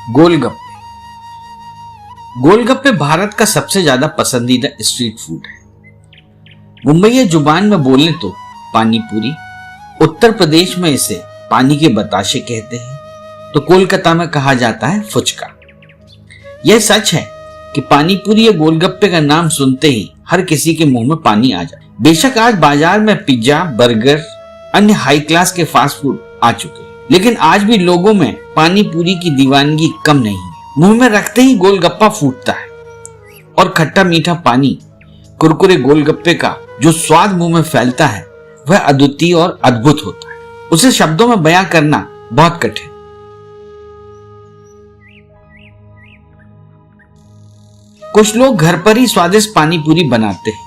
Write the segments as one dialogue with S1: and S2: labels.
S1: गोलगप्पे। गोलगप्पे भारत का सबसे ज्यादा पसंदीदा स्ट्रीट फूड है। मुंबई जुबान में बोले तो पानी पूरी, उत्तर प्रदेश में इसे पानी के बताशे कहते हैं, तो कोलकाता में कहा जाता है फुचका। यह सच है कि पानी पूरी या गोलगप्पे का नाम सुनते ही हर किसी के मुंह में पानी आ जाए। बेशक आज बाजार में पिज्जा, बर्गर, अन्य हाई क्लास के फास्ट फूड आ चुके हैं, लेकिन आज भी लोगों में पानी पूरी की दीवानगी कम नहीं है। मुंह में रखते ही गोलगप्पा फूटता है और खट्टा मीठा पानी कुरकुरे गोलगप्पे का जो स्वाद मुंह में फैलता है वह अद्वितीय और अद्भुत होता है। उसे शब्दों में बयां करना बहुत कठिन। कुछ लोग घर पर ही स्वादिष्ट पानी पूरी बनाते हैं,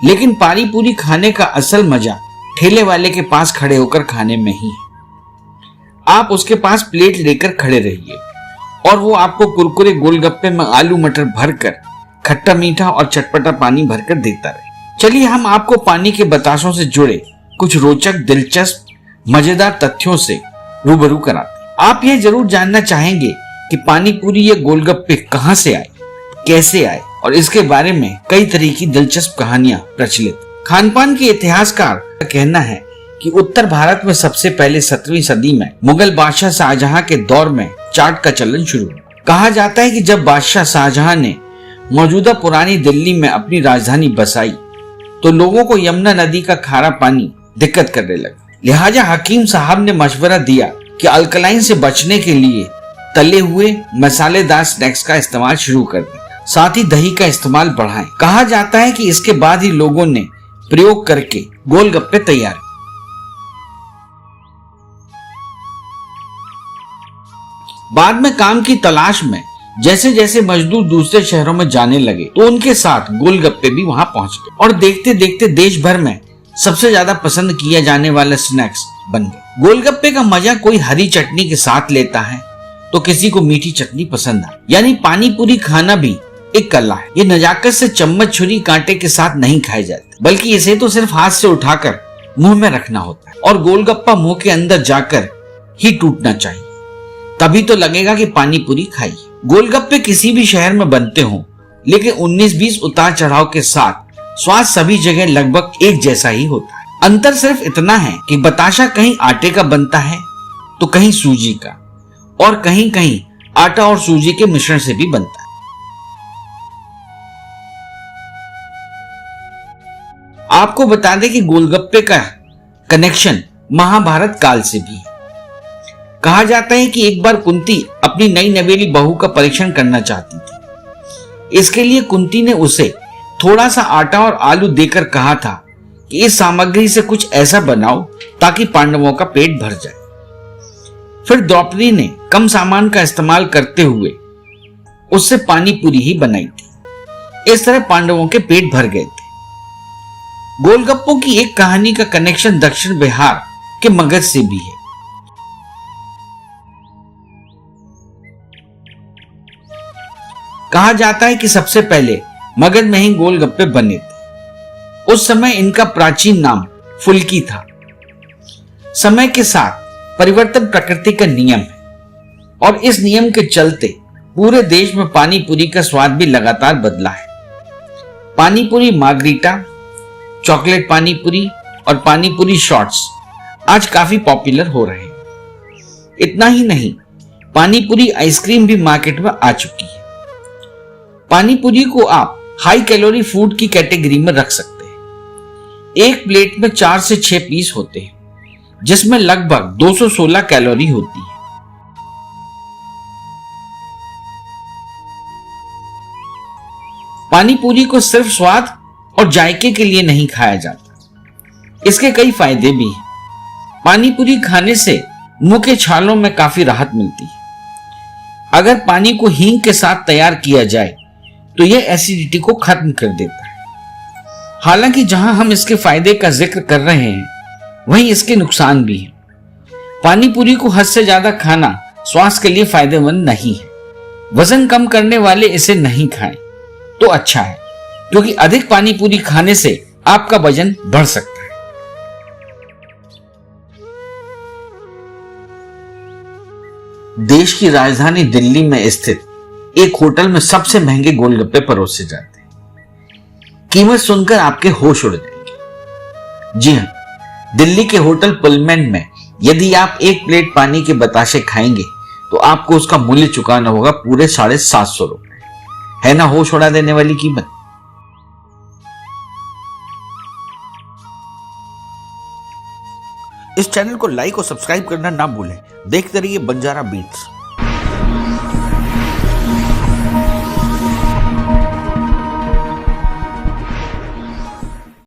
S1: लेकिन पानी पूरी खाने का असल मजा ठेले वाले के पास खड़े होकर खाने में ही है। आप उसके पास प्लेट लेकर खड़े रहिए और वो आपको कुरकुरे गोलगप्पे में आलू मटर भरकर खट्टा मीठा और चटपटा पानी भरकर देता रहे। चलिए हम आपको पानी के बताशों से जुड़े कुछ रोचक, दिलचस्प, मजेदार तथ्यों से रूबरू कराते हैं। आप यह जरूर जानना चाहेंगे कि पानी पूरी या गोलगप्पे कहां से आए, कैसे आए, और इसके बारे में कई तरह की दिलचस्प कहानियां प्रचलित। खानपान के इतिहासकार का कहना है कि उत्तर भारत में सबसे पहले 17वीं सदी में मुगल बादशाह शाहजहां के दौर में चाट का चलन शुरू हुआ। कहा जाता है कि जब बादशाह शाहजहां ने मौजूदा पुरानी दिल्ली में अपनी राजधानी बसाई तो लोगों को यमुना नदी का खारा पानी दिक्कत करने लगा। लिहाजा हकीम साहब ने मशवरा दिया कि अल्कलाइन से बचने के लिए तले हुए मसालेदार स्नैक्स का इस्तेमाल शुरू कर दें, साथ ही दही का इस्तेमाल बढ़ाएं। कहा जाता है कि इसके बाद ही लोगों ने प्रयोग करके गोलगप्पे तैयार। बाद में काम की तलाश में जैसे जैसे मजदूर दूसरे शहरों में जाने लगे तो उनके साथ गोलगप्पे भी वहां पहुंच गए और देखते देखते देश भर में सबसे ज्यादा पसंद किया जाने वाला स्नैक्स बन गए। गोलगप्पे का मजा कोई हरी चटनी के साथ लेता है तो किसी को मीठी चटनी पसंद है। यानी पानी पूरी खाना भी एक कला है। ये नजाकत से चम्मच छुरी कांटे के साथ नहीं खाए जाते, बल्कि इसे तो सिर्फ हाथ से उठाकर मुंह में रखना होता है और गोलगप्पा मुंह के अंदर जाकर ही टूटना चाहिए, तभी तो लगेगा कि पानी पूरी खाई। गोलगप्पे किसी भी शहर में बनते हों, लेकिन 19-20 उतार चढ़ाव के साथ स्वाद सभी जगह लगभग एक जैसा ही होता है। अंतर सिर्फ इतना है कि बताशा कहीं आटे का बनता है तो कहीं सूजी का, और कहीं कहीं आटा और सूजी के मिश्रण से भी बनता है। आपको बता दें कि गोलगप्पे का कनेक्शन महाभारत काल से भी है। कहा जाता है कि एक बार कुंती अपनी नई नवेली बहू का परीक्षण करना चाहती थी। इसके लिए कुंती ने उसे थोड़ा सा आटा और आलू देकर कहा था कि इस सामग्री से कुछ ऐसा बनाओ ताकि पांडवों का पेट भर जाए। फिर द्रौपदी ने कम सामान का इस्तेमाल करते हुए उससे पानी पूरी ही बनाई थी। इस तरह पांडवों के पेट भर गए थे। गोलगप्पों की एक कहानी का कनेक्शन दक्षिण बिहार के मगध से भी है। कहा जाता है कि सबसे पहले मगध में ही गोलगप्पे बने थे। उस समय इनका प्राचीन नाम फुल्की था। समय के साथ परिवर्तन प्रकृति का नियम है और इस नियम के चलते पूरे देश में पानी पूरी का स्वाद भी लगातार बदला है। पानी पूरी मार्गरीटा, चॉकलेट पानी पूरी और पानी पूरी शॉर्ट्स आज काफी पॉपुलर हो रहे हैं। इतना ही नहीं, पानी पूरी आइसक्रीम भी मार्केट में आ चुकी है। पानी पूरी को आप हाई कैलोरी फूड की कैटेगरी में रख सकते हैं। एक प्लेट में 4 से 6 पीस होते हैं, जिसमें लगभग 216 कैलोरी होती है। पानी पूरी को सिर्फ स्वाद और जायके के लिए नहीं खाया जाता, इसके कई फायदे भी हैं। पानी पूरी खाने से मुंह के छालों में काफी राहत मिलती है। अगर पानी को हींग के साथ तैयार किया जाए तो यह एसिडिटी को खत्म कर देता है। हालांकि जहां हम इसके फायदे का जिक्र कर रहे हैं, वहीं इसके नुकसान भी हैं। पानी पूरी को हद से ज्यादा खाना स्वास्थ्य के लिए फायदेमंद नहीं है। वजन कम करने वाले इसे नहीं खाएं तो अच्छा है, क्योंकि अधिक पानी पूरी खाने से आपका वजन बढ़ सकता है। देश की राजधानी दिल्ली में स्थित एक होटल में सबसे महंगे गोलगप्पे परोसे जाते हैं। कीमत सुनकर आपके होश उड़ जाएंगे। जी हाँ, दिल्ली के होटल पुलमैन में यदि आप एक प्लेट पानी के बताशे खाएंगे तो आपको उसका मूल्य चुकाना होगा पूरे 750 रुपए। है ना होश उड़ा देने वाली कीमत। इस चैनल को लाइक और सब्सक्राइब करना ना भूलें। देखते रहिए बंजारा बीट्स।